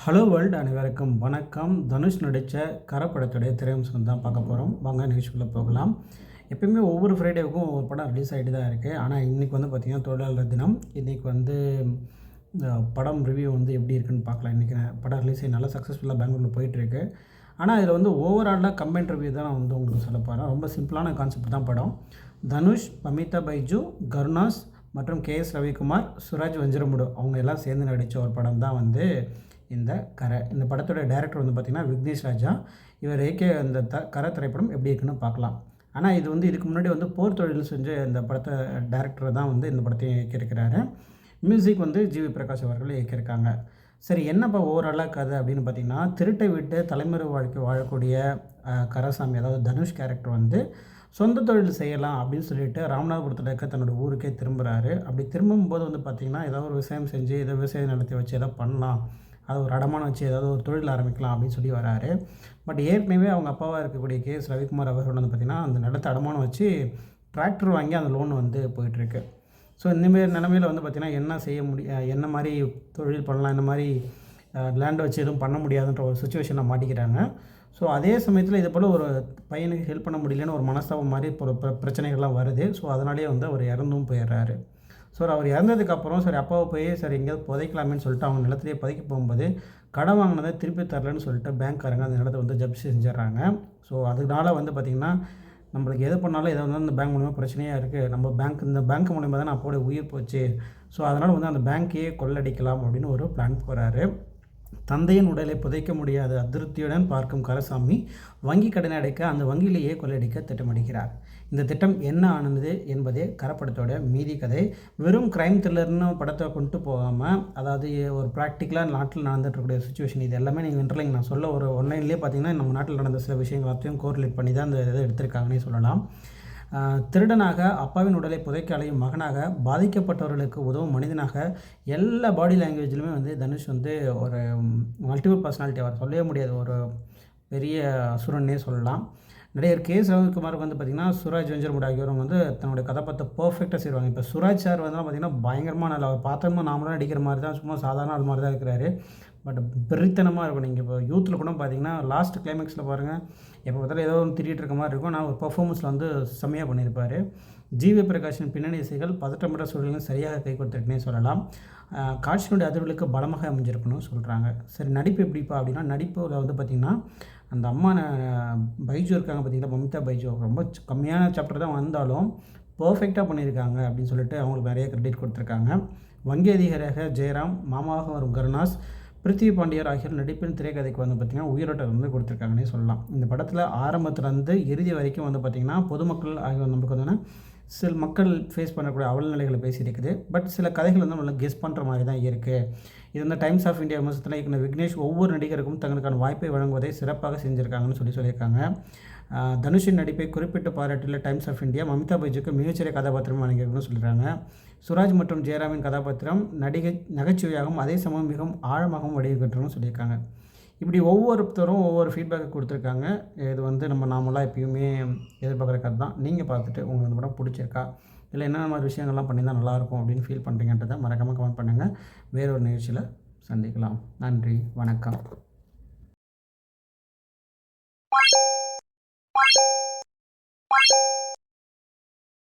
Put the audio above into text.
Hello world அனைவருக்கும் வணக்கம். தனுஷ் நடித்த கர படத்துடைய திரையம்சம் தான் பார்க்க போகிறோம். வாங்க நிகழ்ச்சிக்குள்ளே போகலாம். எப்பயுமே ஒவ்வொரு ஃப்ரைடேவுக்கும் ஒவ்வொரு படம் ரிலீஸ் ஆகிட்டு தான் இருக்குது. ஆனால் இன்றைக்கி வந்து பார்த்திங்கன்னா தொழிலாளர் தினம். இன்றைக்கி வந்து படம் ரிவ்யூ வந்து எப்படி இருக்குன்னு பார்க்கலாம். இன்றைக்கி படம் ரிலீஸ் ஆகி நல்லா சக்ஸஸ்ஃபுல்லாக பெங்களூரில் போயிட்டுருக்கு. ஆனால் இதில் வந்து ஓவராலாக கம்பைன் ரிவ்யூ தான் நான் வந்து உங்களுக்கு சொல்ல போகிறேன். ரொம்ப சிம்பிளான கான்செப்ட் தான் படம். தனுஷ், மமிதா பைஜு, கருணாஸ் மற்றும் கேஎஸ் ரவிக்குமார், சுராஜ் வஞ்சிரமுடு அவங்க எல்லாம் சேர்ந்து நடித்த ஒரு படம் தான் வந்து இந்த கரை. இந்த படத்தோட டைரக்டர் வந்து பார்த்திங்கன்னா விக்னேஷ் ராஜா. இவர் இந்த கரை திரைப்படம் எப்படி இருக்குன்னு பார்க்கலாம். ஆனால் இது வந்து இதுக்கு முன்னாடி வந்து போர் தொழில் செஞ்ச இந்த படத்தை டைரக்டர் தான் வந்து இந்த படத்தையும் இயக்கியிருக்கிறாரு. மியூசிக் வந்து ஜிவி பிரகாஷ் அவர்கள் இயக்கியிருக்காங்க. சரி, என்னப்பா ஓவராலாக கதை அப்படின்னு பார்த்திங்கன்னா, திருட்டை விட்டு தலைமுறை வாழ்க்கை வாழக்கூடிய கரசாமி, அதாவது தனுஷ் கேரக்டர் வந்து சொந்த தொழில் செய்யலாம் அப்படின்னு சொல்லிட்டு ராமநாதபுரத்தில் இருக்க தன்னோட ஊருக்கே திரும்புகிறாரு. அப்படி திரும்பும்போது வந்து பார்த்திங்கன்னா, ஏதாவது ஒரு விவசாயம் செஞ்சு ஏதோ விவசாய நிலத்தை வச்சு ஏதோ பண்ணலாம், அதை ஒரு அடமானம் வச்சு ஏதாவது ஒரு தொழில் ஆரம்பிக்கலாம் அப்படின்னு சொல்லி வராரு. பட் ஏற்கனவே அவங்க அப்பாவாக இருக்கக்கூடிய கேஎஸ் ரவிக்குமார் அவர்கள் வந்து பார்த்திங்கன்னா அந்த நிலத்தை அடமானம் வச்சு டிராக்டர் வாங்கி அந்த லோன் வந்து போயிட்டுருக்கு. ஸோ இந்தமாரி நிலமையில் வந்து பார்த்திங்கன்னா என்ன செய்ய முடியும், என்ன மாதிரி தொழில் பண்ணலாம், இந்த மாதிரி லேண்டை வச்சு எதுவும் பண்ண முடியாதுன்ற ஒரு சுச்சுவேஷனில் மாட்டிக்கிறாங்க. ஸோ அதே சமயத்தில் இது போல் ஒரு பையனுக்கு ஹெல்ப் பண்ண முடியலன்னு ஒரு மனஸ்தாபம் மாதிரி ஒரு பிரச்சனைகள்லாம் வருது. ஸோ அதனாலேயே வந்து அவர் இறந்தும் போயிடுறாரு. ஸோ அவர் இறந்ததுக்கப்புறம் சரி அப்பாவை போய் சரி எங்கேயாவது புதைக்கலாமேன்னு சொல்லிட்டு அவங்க நிலத்திலேயே புதைக்க போகும்போது கடன் வாங்கினதை திருப்பி தரலன்னு சொல்லிட்டு பேங்க்காரங்க அந்த நிலத்தை வந்து ஜப்தி செஞ்சிடறாங்க. ஸோ அதனால வந்து பார்த்திங்கன்னா நம்மளுக்கு எது பண்ணாலும் எதை வந்து அந்த பேங்க் மூலிமா பிரச்சனையாக இருக்குது, நம்ம இந்த பேங்க் மூலிமா தான் அப்போட உயிர் போச்சு. ஸோ அதனால் வந்து அந்த பேங்க்கையே கொள்ளடிக்கலாம் அப்படின்னு ஒரு பிளான் போகிறாரு. தந்தையின் உடலை புதைக்க முடியாத அதிருப்தியுடன் பார்க்கும் கரசாமி வங்கி கடனை அடைக்க அந்த வங்கியிலேயே கொள்ளையடிக்க திட்டமிடுகிறார். இந்த திட்டம் என்ன ஆனது என்பதே கரப்படத்தோட மீதி கதை. வெறும் கிரைம் த்ரில்லர்னு படத்தை கொண்டு போகாமல், அதாவது ஒரு ப்ராக்டிக்கலாக நாட்டில் நடந்துகிட்ருக்கூடிய சுச்சுவேஷன் இது எல்லாமே நீங்கள் இன்டர்லைன் நான் சொல்ல ஒரு ஒன்லைன்லேயே பார்த்தீங்கன்னா நம்ம நாட்டில் நடந்த சில விஷயங்கள் எல்லாத்தையும் கோரிலேட் பண்ணி தான் அந்த இதை எடுத்திருக்காங்கன்னே சொல்லலாம். திருடனாக அப்பாவின் உடலை புதைக்க அலையும் மகனாக, பாதிக்கப்பட்டவர்களுக்கு உதவும் மனிதனாக, எல்லா பாடி லாங்குவேஜ்லையுமே வந்து தனுஷ் வந்து ஒரு மல்டிபிள் பர்சனாலிட்டி, அவர் சொல்லவே முடியாது, ஒரு பெரிய அசுரன்னே சொல்லலாம். நடிகர் கேஎஸ் ரவிக்குமாருக்கு வந்து பார்த்திங்கன்னா சுராஜ் வஞ்சிரமுடு ஆகியோரும் வந்து தன்னுடைய கதாபாத்திரத்தை பர்ஃபெக்டாக செய்வாங்க. இப்போ சுராஜ் சார் வந்து பார்த்திங்கன்னா பயங்கரமாக நல்லா அவர் பார்த்தோம்னா நாமளும் நடிக்கிற மாதிரி தான், சும்மா சாதாரண அது மாதிரி தான் இருக்கிறாரு. பட் பெரித்தனமாக இருக்கும். நீங்கள் இப்போ யூத்தில் கூட பார்த்தீங்கன்னா லாஸ்ட் கிளைமேக்ஸில் பாருங்கள், எப்போ பார்த்தாலும் ஏதோ ஒன்று திரிகிட்டு இருக்க மாதிரி இருக்கும். நான் ஒரு பர்ஃபார்மன்ஸில் வந்து செம்மையாக பண்ணியிருப்பார். ஜிவி பிரகாஷின் பின்னணி இசைகள் பதற்றமற்ற சூழலும் சரியாக கை கொடுத்துருக்குன்னே சொல்லலாம். காட்சியினுடைய அதிர்வுகளுக்கு பலமாக அமைஞ்சிருக்கணும்னு சொல்கிறாங்க. சரி, நடிப்பு எப்படிப்பா அப்படின்னா, நடிப்பில் வந்து பார்த்திங்கன்னா அந்த அம்மா பைஜு இருக்காங்க பார்த்திங்களா, மமிதா பைஜு, ரொம்ப கம்மியான சாப்டர் தான் வந்தாலும் பர்ஃபெக்டாக பண்ணியிருக்காங்க அப்படின்னு சொல்லிட்டு அவங்களுக்கு நிறைய கிரெடிட் கொடுத்துருக்காங்க. வங்கி அதிகாரியாக ஜெயராம், மாமாவாக வரும் கருணாஸ், பிருத்திவி பாண்டியர் ஆகியோர் நடிப்பின் திரைக்கதைக்கு வந்து பார்த்திங்கன்னா உயிரோட்டம் வந்து கொடுத்துருக்காங்கன்னே சொல்லலாம். இந்த படத்தில் ஆரம்பத்துலேருந்து இறுதி வரைக்கும் வந்து பார்த்திங்கன்னா பொதுமக்கள் ஆகியோர் நமக்கு வந்து சில மக்கள் ஃபேஸ் பண்ணக்கூடிய அவலநிலைகளை பேசியிருக்குது. பட் சில கதைகள் வந்து நம்மளை கெஸ் பண்ணுற மாதிரி தான் இருக்குது. இது வந்து டைம்ஸ் ஆஃப் இந்தியா விமர்சனத்தில் இயக்குனர் விக்னேஷ் ஒவ்வொரு நடிகருக்கும் தங்களுக்கான வாய்ப்பை வழங்குவதை சிறப்பாக செஞ்சுருக்காங்கன்னு சொல்லியிருக்காங்க. தனுஷின் நடிப்பை குறிப்பிட்டு பாராட்டியுள்ள டைம்ஸ் ஆஃப் இந்தியா மமிதா பைஜுக்கு மிகச்சிறிய கதாபாத்திரம் வழங்கியிருக்குன்னு சொல்லியிருக்காங்க. சுராஜ் மற்றும் ஜெயராமின் கதாபாத்திரம் நகைச்சுவையாகவும் அதே சமயம் மிகவும் ஆழமாகவும் வடிவமைக்கணும்னு சொல்லியிருக்காங்க. இப்படி ஒவ்வொருத்தரும் ஒவ்வொரு ஃபீட்பேக்கை கொடுத்துருக்காங்க. இது வந்து நாமெல்லாம் எப்பயுமே எதிர்பார்க்குற கதை தான். நீங்கள் பார்த்துட்டு உங்களுக்கு இந்த படம் பிடிச்சிருக்கா, இல்லை என்னென்ன மாதிரி விஷயங்கள்லாம் பண்ணியிருந்தால் நல்லாயிருக்கும் அப்படின்னு ஃபீல் பண்ணுறீங்கன்றதை மறக்காமல் கமெண்ட் பண்ணுங்கள். வேறொரு நிகழ்ச்சியில் சந்திக்கலாம். நன்றி, வணக்கம்.